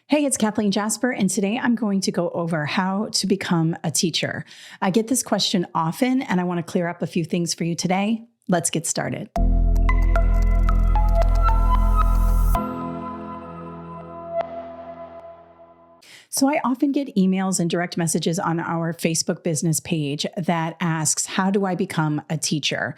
Hey, it's Kathleen Jasper, and today I'm going to go over how to become a teacher. I get this question often, and I want to clear up a few things for you today. Let's get started. So I often get emails and direct messages on our Facebook business page that asks, how do I become a teacher?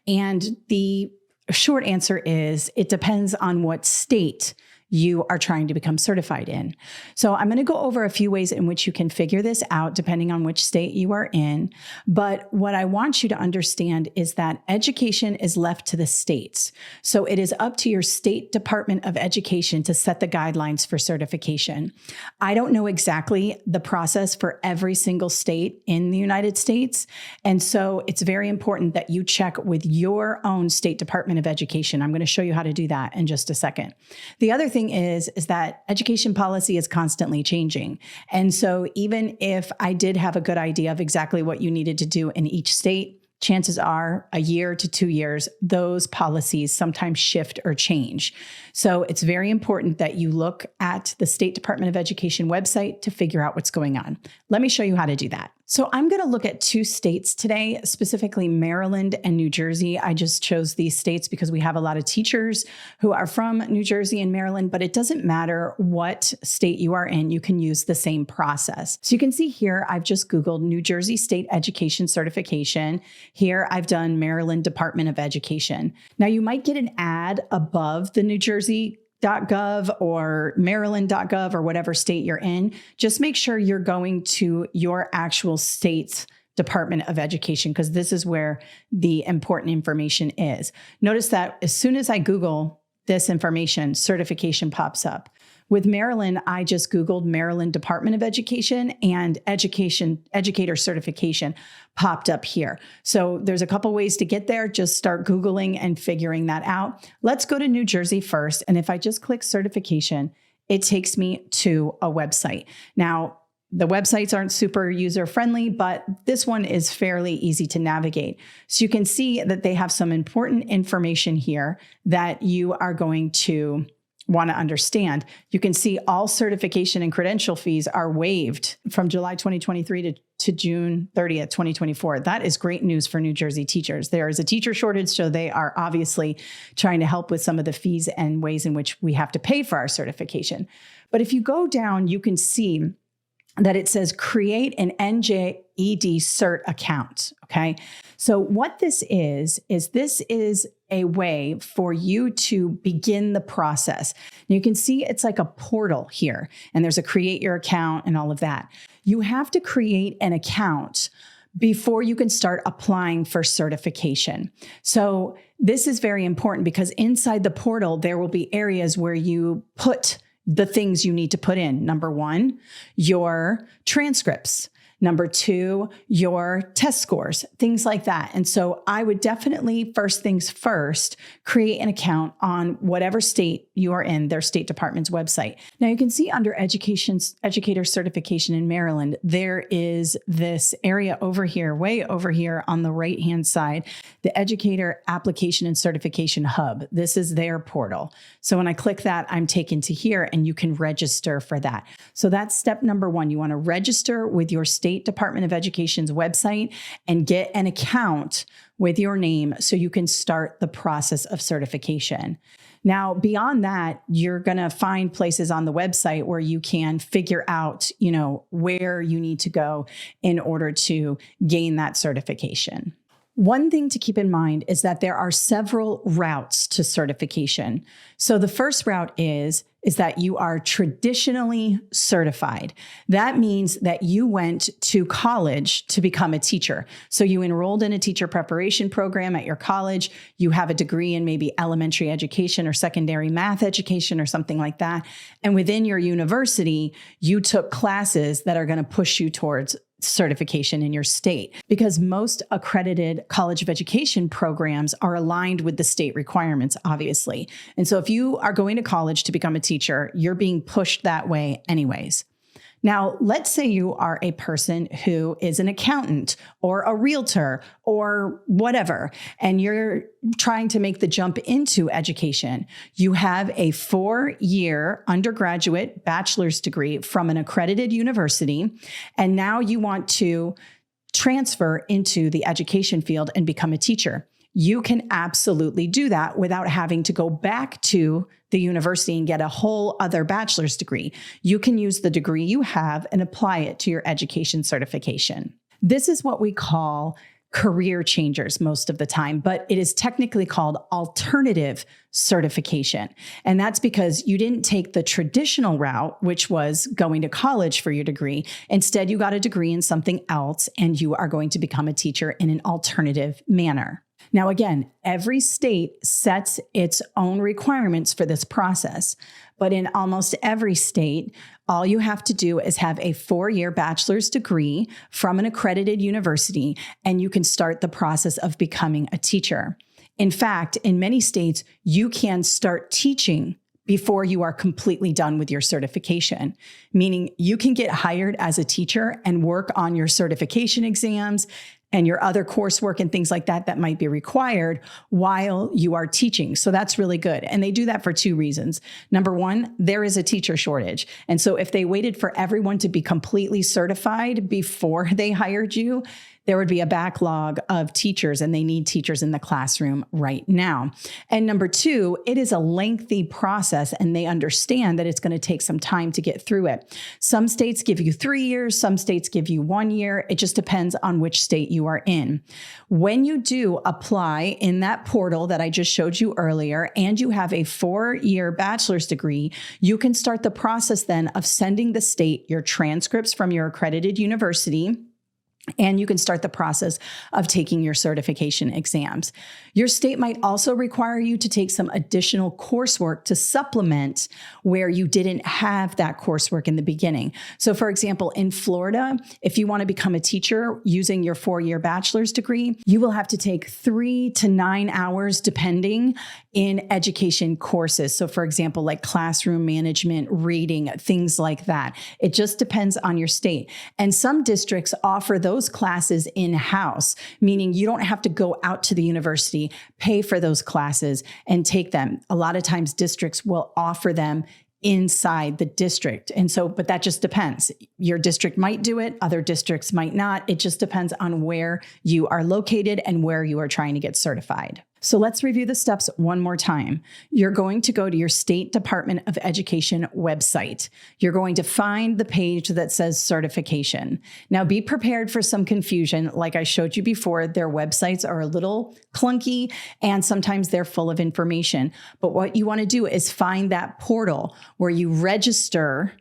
And the short answer is, it depends on what state you are trying to become certified in. So I'm going to go over a few ways in which you can figure this out depending on which state you are in. But what I want you to understand is that education is left to the states. So it is up to your state Department of Education to set the guidelines for certification. I don't know exactly the process for every single state in the United States. And so it's very important that you check with your own state Department of Education. I'm going to show you how to do that in just a second. The other thing is that education policy is constantly changing. And so even if I did have a good idea of exactly what you needed to do in each state, chances are a year to 2 years, those policies sometimes shift or change. So it's very important that you look at the State Department of Education website to figure out what's going on. Let me show you how to do that. So I'm going to look at two states today, specifically Maryland and New Jersey. I just chose these states because we have a lot of teachers who are from New Jersey and Maryland, but it doesn't matter what state you are in, you can use the same process. So you can see here, I've just Googled New Jersey State Education Certification. Here I've done Maryland Department of Education. Now you might get an ad above the New Jersey.gov or Maryland.gov or whatever state you're in. Just make sure you're going to your actual state's Department of Education, because this is where the important information is. Notice that as soon as I Google this information, certification pops up. With Maryland, I just Googled Maryland Department of Education and educator certification popped up here. So there's a couple ways to get there. Just start Googling and figuring that out. Let's go to New Jersey first. And if I just click certification, it takes me to a website. Now, the websites aren't super user-friendly, but this one is fairly easy to navigate. So you can see that they have some important information here that you are going to want to understand. You can see all certification and credential fees are waived from July 2023 to June 30th, 2024. That is great news for New Jersey teachers. There is a teacher shortage, so they are obviously trying to help with some of the fees and ways in which we have to pay for our certification. But if you go down, you can see that it says create an NJED cert account, okay? So what this is this is a way for you to begin the process. And you can see it's like a portal here, and there's a create your account and all of that. You have to create an account before you can start applying for certification. So this is very important because inside the portal, there will be areas where you put the things you need to put in. Number one, your transcripts. Number two, your test scores, things like that. And so I would definitely, first things first, create an account on whatever state you are in, their state department's website. Now you can see under educator certification in Maryland, there is this area over here, way over here on the right-hand side, the Educator Application and Certification Hub. This is their portal. So when I click that, I'm taken to here and you can register for that. So that's step number one. You want to register with your State Department of Education's website and get an account with your name so you can start the process of certification. Now, beyond that, you're going to find places on the website where you can figure out, where you need to go in order to gain that certification. One thing to keep in mind is that there are several routes to certification. So the first route is that you are traditionally certified. That means that you went to college to become a teacher. So you enrolled in a teacher preparation program at your college. You have a degree in maybe elementary education or secondary math education or something like that. And within your university, you took classes that are going to push you towards certification in your state, because most accredited college of education programs are aligned with the state requirements, obviously. And so if you are going to college to become a teacher, you're being pushed that way anyways. Now, let's say you are a person who is an accountant or a realtor or whatever, and you're trying to make the jump into education. You have a 4-year undergraduate bachelor's degree from an accredited university, and now you want to transfer into the education field and become a teacher. You can absolutely do that without having to go back to the university and get a whole other bachelor's degree. You can use the degree you have and apply it to your education certification. This is what we call career changers most of the time, but it is technically called alternative certification. And that's because you didn't take the traditional route, which was going to college for your degree. Instead, you got a degree in something else, and you are going to become a teacher in an alternative manner. Now, again, every state sets its own requirements for this process, but in almost every state, all you have to do is have a 4-year bachelor's degree from an accredited university, and you can start the process of becoming a teacher. In fact, in many states, you can start teaching before you are completely done with your certification, meaning you can get hired as a teacher and work on your certification exams and your other coursework and things like that that might be required while you are teaching. So that's really good. And they do that for 2 reasons. Number one, there is a teacher shortage. And so if they waited for everyone to be completely certified before they hired you, there would be a backlog of teachers, and they need teachers in the classroom right now. And number 2, it is a lengthy process, and they understand that it's going to take some time to get through it. Some states give you 3 years, some states give you 1 year. It just depends on which state you are in. When you do apply in that portal that I just showed you earlier, and you have a 4-year bachelor's degree, you can start the process then of sending the state your transcripts from your accredited university. And you can start the process of taking your certification exams. Your state might also require you to take some additional coursework to supplement where you didn't have that coursework in the beginning. So for example, in Florida, if you want to become a teacher using your 4-year bachelor's degree, you will have to take 3 to 9 hours depending in education courses. So for example, like classroom management, reading, things like that. It just depends on your state. And some districts offer those classes in-house, meaning you don't have to go out to the university, pay for those classes, and take them. A lot of times districts will offer them inside the district. And so, but that just depends. Your district might do it, other districts might not. It just depends on where you are located and where you are trying to get certified. So let's review the steps one more time. You're going to go to your State Department of Education website. You're going to find the page that says certification. Now be prepared for some confusion. Like I showed you before, their websites are a little clunky and sometimes they're full of information. But what you want to do is find that portal where you register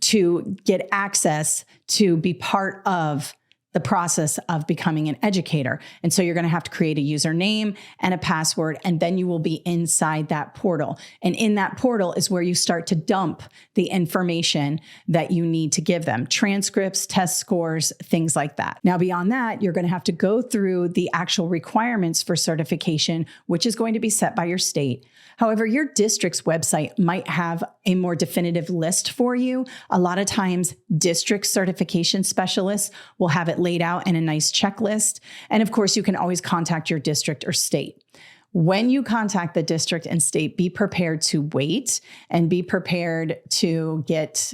to get access to be part of the process of becoming an educator. And so you're going to have to create a username and a password, and then you will be inside that portal. And in that portal is where you start to dump the information that you need to give them, transcripts, test scores, things like that. Now, beyond that, you're going to have to go through the actual requirements for certification, which is going to be set by your state. However, your district's website might have a more definitive list for you. A lot of times, district certification specialists will have it laid out in a nice checklist. And of course, you can always contact your district or state. When you contact the district and state, be prepared to wait and be prepared to get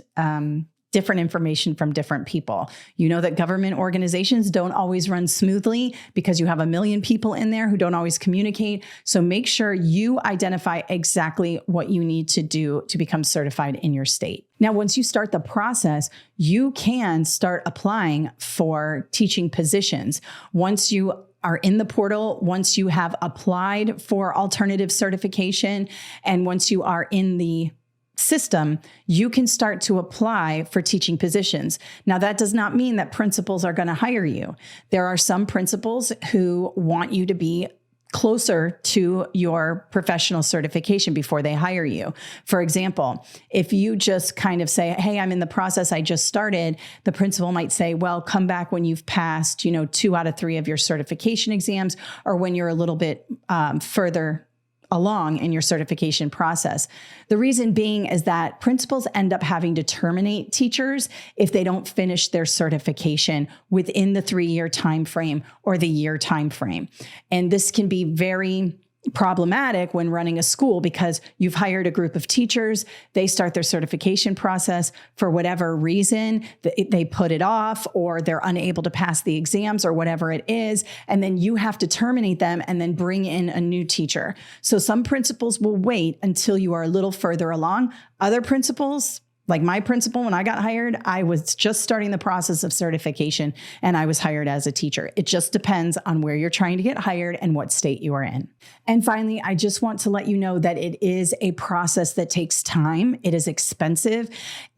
different information from different people. You know that government organizations don't always run smoothly because you have a million people in there who don't always communicate. So make sure you identify exactly what you need to do to become certified in your state. Now, once you start the process, you can start applying for teaching positions. Once you are in the portal, once you have applied for alternative certification, and once you are in the system, you can start to apply for teaching positions. Now, that does not mean that principals are going to hire you. There are some principals who want you to be closer to your professional certification before they hire you. For example, if you just kind of say, hey, I'm in the process, I just started, the principal might say, well, come back when you've passed, 2 out of 3 of your certification exams, or when you're a little bit further along in your certification process. The reason being is that principals end up having to terminate teachers if they don't finish their certification within the 3-year time frame or the year time frame. And this can be very problematic when running a school because you've hired a group of teachers, they start their certification process for whatever reason, they put it off or they're unable to pass the exams or whatever it is, and then you have to terminate them and then bring in a new teacher. So some principals will wait until you are a little further along. Other principals, like my principal, when I got hired, I was just starting the process of certification and I was hired as a teacher. It just depends on where you're trying to get hired and what state you are in. And finally, I just want to let you know that it is a process that takes time. It is expensive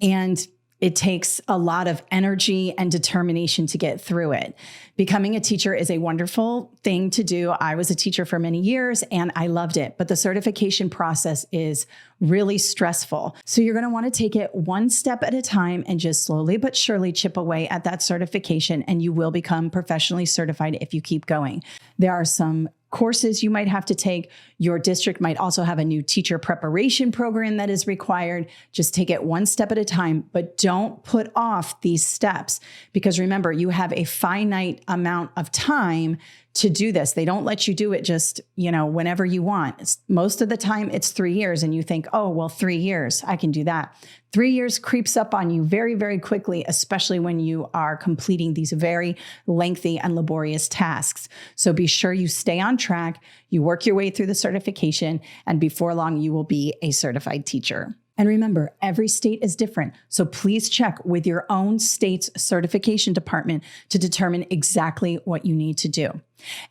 and it takes a lot of energy and determination to get through it. Becoming a teacher is a wonderful thing to do. I was a teacher for many years and I loved it, but the certification process is really stressful. So you're going to want to take it one step at a time and just slowly but surely chip away at that certification, and you will become professionally certified if you keep going. There are some courses you might have to take. Your district might also have a new teacher preparation program that is required. Just take it one step at a time, but don't put off these steps because remember, you have a finite amount of time to do this. They don't let you do it just, whenever you want. Most of the time it's 3 years and you think, oh, well, 3 years, I can do that. 3 years creeps up on you very, very quickly, especially when you are completing these very lengthy and laborious tasks. So be sure you stay on track, you work your way through the certification, and before long, you will be a certified teacher. And remember, every state is different. So please check with your own state's certification department to determine exactly what you need to do.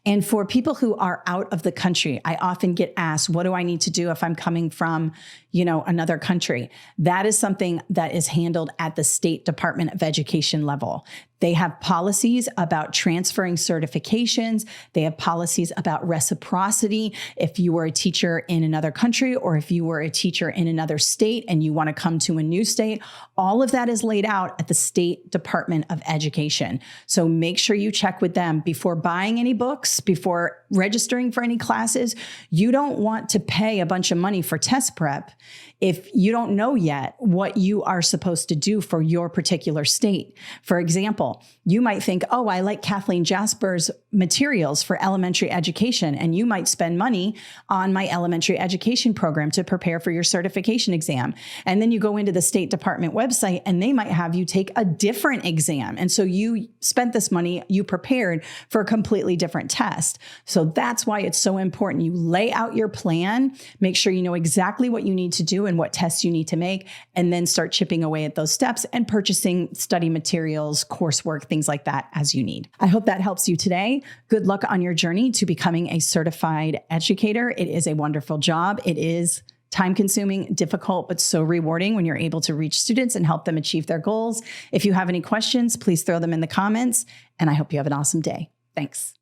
And for people who are out of the country, I often get asked, what do I need to do if I'm coming from, another country? That is something that is handled at the State Department of Education level. They have policies about transferring certifications. They have policies about reciprocity. If you were a teacher in another country or if you were a teacher in another state and you want to come to a new state, all of that is laid out at the State Department of Education. So make sure you check with them before buying any books, before registering for any classes. You don't want to pay a bunch of money for test prep if you don't know yet what you are supposed to do for your particular state. For example, you might think, oh, I like Kathleen Jasper's materials for elementary education, and you might spend money on my elementary education program to prepare for your certification exam. And then you go into the State Department website and they might have you take a different exam. And so you spent this money, you prepared for a completely different test. So that's why it's so important. You lay out your plan, make sure you know exactly what you need to do and what tests you need to make, and then start chipping away at those steps and purchasing study materials, coursework, things like that as you need. I hope that helps you today. Good luck on your journey to becoming a certified educator. It is a wonderful job. It is time-consuming, difficult, but so rewarding when you're able to reach students and help them achieve their goals. If you have any questions, please throw them in the comments, and I hope you have an awesome day. Thanks.